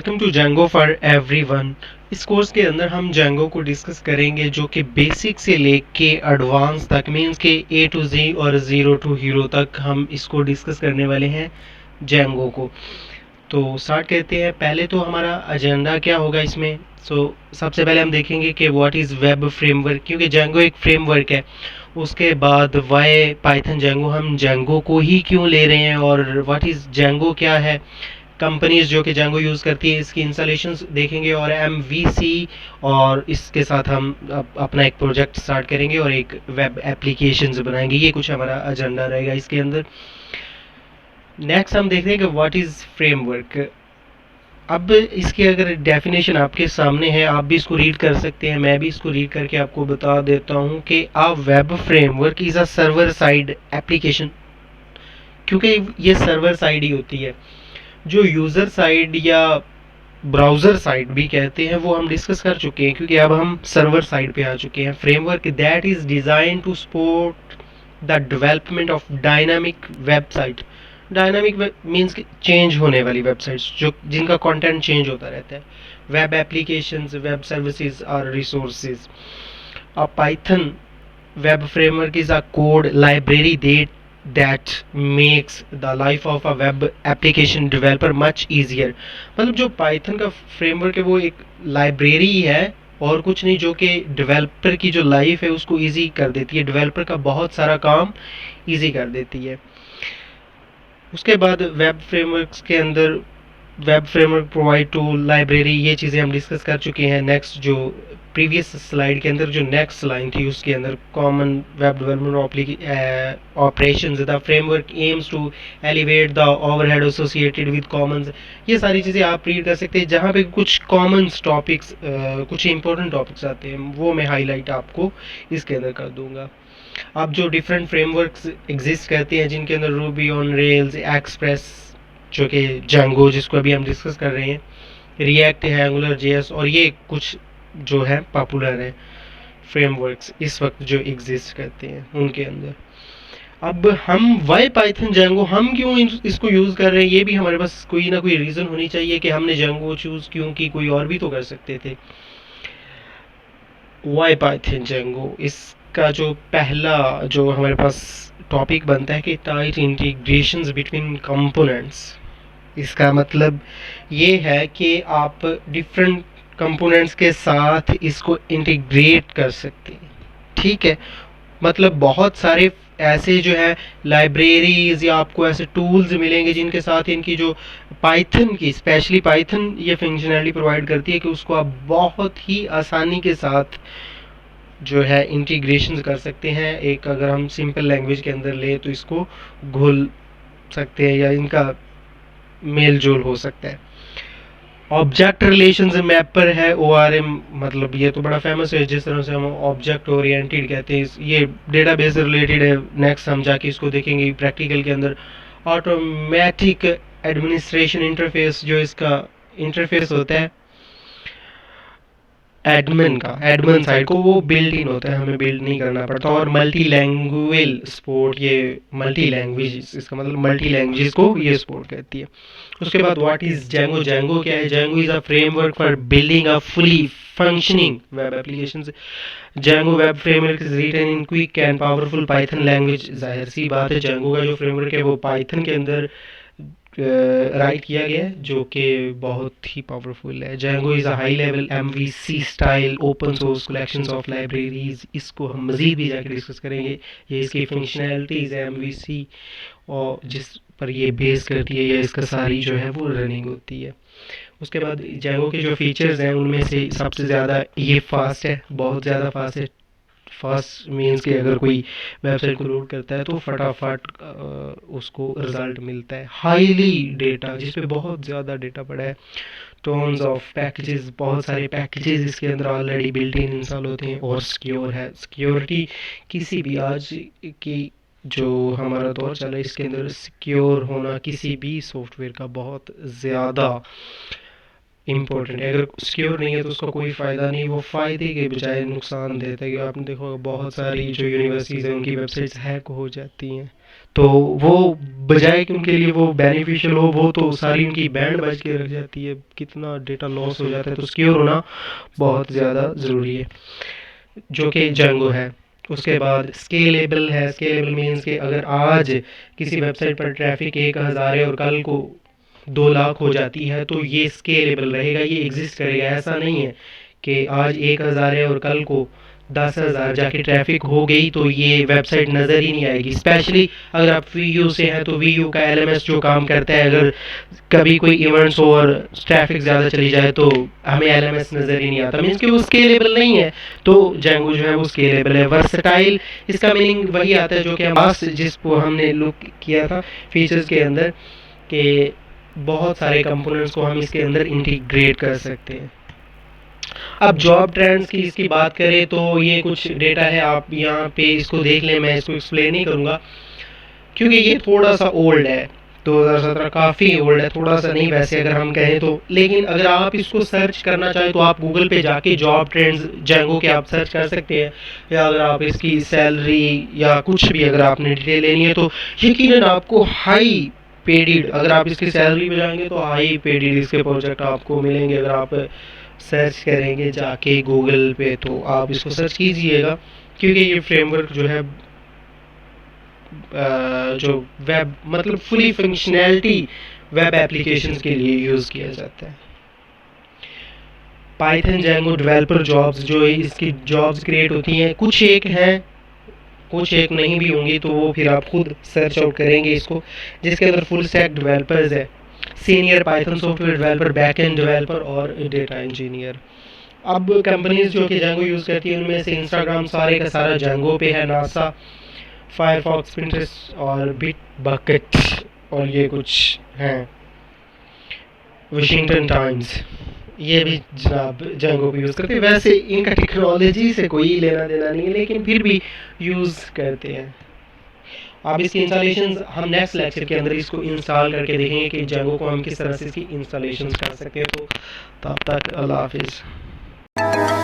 Welcome to Django for everyone. इस course के अंदर हम Django को डिस्कस करेंगे जो कि बेसिक से लेके एडवांस तक मींस के A to Z और ज़ीरो टू हीरो तक हम इसको डिस्कस करने वाले हैं Django को। तो स्टार्ट करते हैं। पहले तो हमारा एजेंडा क्या होगा इसमें। सबसे पहले हम देखेंगे कि व्हाट इज़ वेब फ्रेमवर्क, क्योंकि Django एक फ्रेमवर्क है। उसके बाद वाई पाइथन Django, हम Django को ही क्यों ले रहे हैं और व्हाट इज़ Django क्या है, कंपनीज जो कि Django यूज़ करती है, इसकी इंस्टॉलेशंस देखेंगे और MVC, और इसके साथ हम अपना एक प्रोजेक्ट स्टार्ट करेंगे और एक वेब एप्लीकेशंस बनाएंगे। ये कुछ हमारा एजेंडा रहेगा इसके अंदर। नेक्स्ट हम देखते हैं कि व्हाट इज़ फ्रेमवर्क। अब इसकी अगर डेफिनेशन आपके सामने है, आप भी इसको रीड कर सकते हैं, मैं भी इसको रीड करके आपको बता देता हूँ कि a web framework is a server side application, क्योंकि ये सर्वर साइड ही होती है। जो यूज़र साइड या ब्राउज़र साइड भी कहते हैं वो हम डिस्कस कर चुके हैं, क्योंकि अब हम सर्वर साइड पे आ चुके हैं। Framework that is design to support the development of dynamic website. Dynamic means change होने वाली वेबसाइट्स जो जिनका कंटेंट चेंज होता रहता है। वेब एप्लीकेशंस, वेब सर्विसेज और resources. A Python web framework is a code library that makes the life of a web application developer much easier। मतलब जो पाइथन का फ्रेमवर्क है वो एक लाइब्रेरी है और कुछ नहीं, जो कि डेवलपर की जो लाइफ है उसको इजी कर देती है, डेवलपर का बहुत सारा काम इजी कर देती है। उसके बाद वेब फ्रेमवर्क्स के अंदर web framework provide tool, library, ये चीज़ें हम डिस्कस कर चुके हैं। नेक्स्ट जो प्रीवियस स्लाइड के अंदर जो नेक्स्ट लाइन थी उसके अंदर common web development operations, the framework aims to elevate the overhead associated with commons. ये सारी चीज़ें आप रीड कर सकते हैं। जहाँ पे कुछ कॉमन टॉपिक्स, कुछ इंपॉर्टेंट टॉपिक्स आते हैं वो मैं हाईलाइट आपको इसके अंदर कर दूंगा। अब जो डिफरेंट फ्रेमवर्क्स एग्जिस्ट करते हैं जिनके अंदर रूबी ऑन रेल्स, एक्सप्रेस जो कि Django जिसको अभी हम डिस्कस कर रहे हैं, रिएक्ट है, एंगुलर जेएस, और ये कुछ जो है पॉपुलर है फ्रेमवर्क्स इस वक्त जो एग्जिस्ट करते हैं उनके अंदर। अब हम वाई पाइथन Django हम क्यों इसको यूज़ कर रहे हैं, ये भी हमारे पास कोई ना कोई रीज़न होनी चाहिए कि हमने Django चूज़ क्यों की। कोई और भी तो कर सकते थे। वाई पाइथन Django, इसका जो पहला जो हमारे पास टॉपिक बनता है कि टाइट इंटीग्रेशंस बिटवीन कंपोनेंट्स। इसका मतलब ये है कि आप डिफरेंट कंपोनेंट्स के साथ इसको इंटीग्रेट कर सकते हैं। ठीक है, मतलब बहुत सारे ऐसे जो है लाइब्रेरीज या आपको ऐसे टूल्स मिलेंगे जिनके साथ इनकी जो पाइथन की, स्पेशली पाइथन ये फंक्शनैलिटी प्रोवाइड करती है कि उसको आप बहुत ही आसानी के साथ जो है इंटीग्रेशन कर सकते हैं। एक अगर हम सिंपल लैंग्वेज के अंदर ले तो इसको घुल सकते हैं या इनका मेल जोल हो सकता है। ऑब्जेक्ट रिलेशंस मैपर है ORM, मतलब ये तो बड़ा फेमस है, जिस तरह से हम ऑब्जेक्ट ओरिएंटेड कहते हैं, ये डेटाबेस से रिलेटेड है। नेक्स्ट हम जाके इसको देखेंगे प्रैक्टिकल के अंदर। ऑटोमेटिक एडमिनिस्ट्रेशन इंटरफेस, जो इसका इंटरफेस होता है एडमिन का, एडमिन साइड को, वो बिल्ड इन होता है, हमें बिल्ड नहीं करना पड़ता। और मल्टी लैंग्वेज सपोर्ट, ये मल्टी लैंग्वेज, इसका मतलब मल्टी लैंग्वेज को ये सपोर्ट करती है। उसके बाद व्हाट इज Django। Django क्या है? Django is a framework for building a fully functioning web applications. Django web framework is written in quick and powerful Python language. जाहिर सी बात है Django का जो फ्रेमवर्क है वो पाइथन के अंदर राइट किया गया है, जो कि बहुत ही पावरफुल है। Django is a high level MVC style open source collections of libraries. इसको हम मज़ीद भी जाकर डिस्कस करेंगे। ये इसकी फंक्शनैलिटीज़ है MVC, और जिस पर ये बेस करती है या इसका सारी जो है वो रनिंग होती है। उसके बाद Django के जो फीचर्स हैं उनमें से सबसे ज़्यादा ये फास्ट है, बहुत ज़्यादा फास्ट है। फास्ट मीन्स कि अगर कोई वेबसाइट को लोड करता है तो फटाफट उसको रिजल्ट मिलता है। हाईली डेटा, जिस पे बहुत ज़्यादा डेटा पड़ा है। टोन्स ऑफ पैकेजेस, बहुत सारे पैकेजेस इसके अंदर ऑलरेडी बिल्ट इन इंस्टॉल होते हैं। और सिक्योर है। सिक्योरिटी किसी भी आज की जो हमारा दौर चला है इसके अंदर सिक्योर होना किसी भी सॉफ्टवेयर का बहुत ज़्यादा इम्पोर्टेंट है। अगर सिक्योर नहीं है तो उसका कोई फ़ायदा नहीं, वो फ़ायदे के बजाय नुकसान देता है। कि आपने देखा होगा बहुत सारी जो यूनिवर्सिटीज़ हैं उनकी वेबसाइट्स हैक हो जाती हैं, तो वो बजाय कि उनके लिए वो बेनिफिशियल हो, वो तो सारी उनकी बैंड बज के रख जाती है, कितना डेटा लॉस हो जाता है। तो सिक्योर होना बहुत ज़्यादा ज़रूरी है, जो कि जेंगो है। उसके बाद स्केलेबल है। स्केलेबल मीन्स कि अगर आज किसी वेबसाइट पर ट्रैफिक 1,000 है और कल को 2 लाख हो जाती है तो ये स्केलेबल रहेगा, ये एग्जिस्ट करेगा। ऐसा नहीं है कि आज 1,000 है और कल को 10,000 जाके ट्रैफिक हो गई तो ये वेबसाइट नज़र ही नहीं आएगी। स्पेशली अगर आप वी यू से हैं तो वी यू का LMS जो काम करता है, अगर कभी कोई इवेंट्स हो और ट्रैफिक ज़्यादा चली जाए तो हमें LMS नज़र ही नहीं आता, मीन्स कि वो स्केलेबल नहीं है। तो जेंगो जो है वो स्केलेबल है। वर्सटाइल, इसका मीनिंग वही आता है जो कि पास जिसको हमने लुक किया था फीचर्स के अंदर, कि बहुत सारे कंपोनेंट्स को हम इसके अंदर इंटीग्रेट कर सकते हैं। अब जॉब ट्रेंड्स की इसकी बात करें तो ये कुछ डेटा है, आप यहाँ पे इसको देख लें, मैं इसको एक्सप्लेन नहीं करूँगा क्योंकि ये थोड़ा सा ओल्ड है। 2017 काफ़ी ओल्ड है, थोड़ा सा नहीं वैसे अगर हम कहें तो। लेकिन अगर आप इसको सर्च करना चाहें तो आप गूगल पे जाके जॉब ट्रेंड्स जेंगो के आप सर्च कर सकते हैं, या अगर आप इसकी सैलरी या कुछ भी अगर आपने डिटेल लेनी है तो यकीनन आपको हाई पेडिड, अगर आप इसकी सैलरी में जाएंगे तो हाई पेडिड इसके प्रोजेक्ट आपको मिलेंगे। अगर आप सर्च करेंगे जाके गूगल पे तो आप इसको सर्च कीजिएगा, क्योंकि ये फ्रेमवर्क जो है जो वेब मतलब फुली फंक्शनैलिटी वेब एप्लीकेशंस के लिए यूज़ किया जाता है। पाइथन जेंगो डेवलपर जॉब्स, जो इसकी जॉब्स क्रिएट होती हैं, कुछ एक हैं कुछ एक नहीं भी होंगी, तो वो फिर आप खुद सर्च आउट करेंगे इसको, जिसके अंदर फुल स्टैक डेवलपर्स है, senior Python software developer, back end developer और डेटा इंजीनियर। अब कंपनीज जो कि जेंगो यूज़ करती है उनमें से इंस्टाग्राम सारे का सारा जेंगो पे है, नासा, फायरफॉक्स, पिंटरेस्ट और बिट बकेट और ये कुछ हैं, वाशिंगटन टाइम्स, ये भी जनाब जेंगो पे यूज़ करते हैं। वैसे इनका टेक्नोलॉजी से कोई लेना देना नहीं है, लेकिन फिर भी यूज़ करते हैं। अब इसकी इंस्टॉलेशन हम नेक्स्ट लेक्चर के अंदर इसको इंस्टॉल करके देखेंगे कि जेंगो को हम किस तरह से इसकी इंस्टॉलेशन कर सकते हैं। तो तब तक अल्लाह हाफिज़।